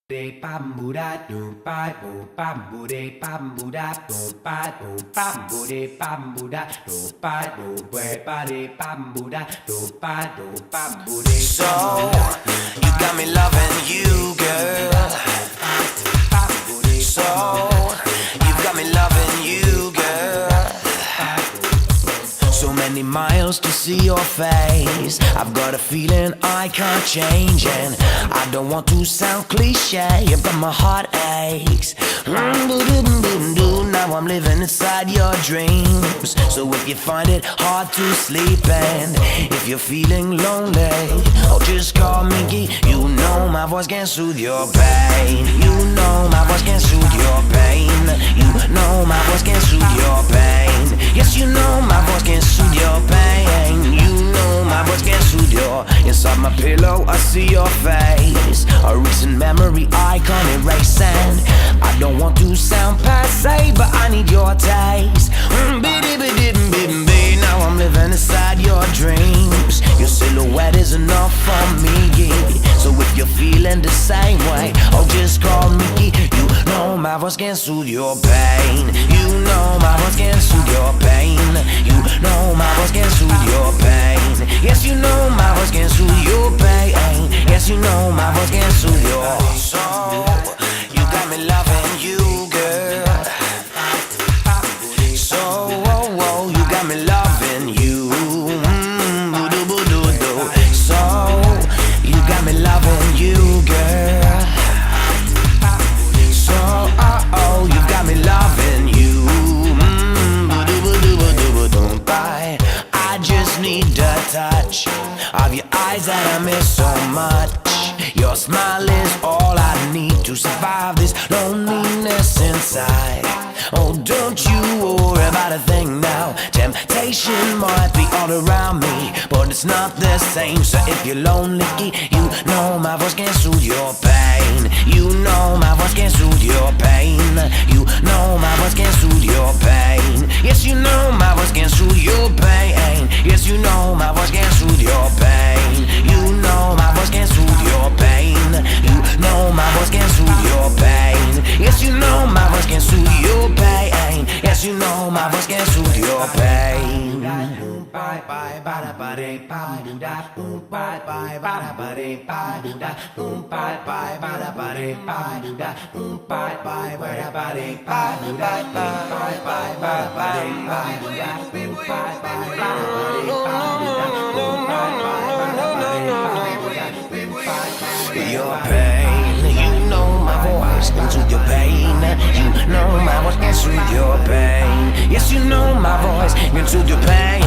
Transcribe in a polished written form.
De bamboo da do ba do bamboo de bamboo da do ba do bamboo de bamboo da do ba do ba de bamboo da do ba do bamboo de. So you got me loving you, girl. So you got me loving you, girl. So many miles to see your face. I've got a feeling I can't change, and I don't want to sound cliche, but my heart aches. Now I'm living inside your dreams. So if you find it hard to sleep, and if you're feeling lonely, oh, just call me. You know my voice can soothe your pain. You know my voice can soothe your pain. You know my voice can soothe your pain. Yes, you know my voice can soothe your pain. You know my voice can soothe your. Inside my pillow I see your face, a recent memory I can't erase, and I don't want to sound passe, but I need your taste. Now I'm living inside your dreams. Your silhouette is enough for me. So if you're feeling the same way, oh, just call me. You know my voice can soothe your pain. You know my voice can soothe your pain. You know my voice can soothe your pain. Yes, you know my voice can soothe your pain. Yes, you know my voice can soothe your. So you got me loving you, girl. So you got me loving you. So you got me loving you, girl. So you got me loving you. I just need the touch of your eyes that I miss so much. Your smile is all I need to survive this loneliness inside. Oh, don't you worry about a thing now. Temptation might be all around me, but it's not the same. So if you're lonely, you know my voice can soothe your pain. You know my voice can soothe your pain. You know my voice can soothe your pain. Yes, you know my voice can soothe your pain. Yes, you know my voice can soothe your pain. You know my voice can soothe your pain. You know my voice can soothe your pain. Yes, you know my voice can soothe your pain. Yes, you know my voice can soothe your pain. Your pain, you know my voice can soothe your pain. You know my voice can soothe your pain. Yes, you know my voice can soothe your pain.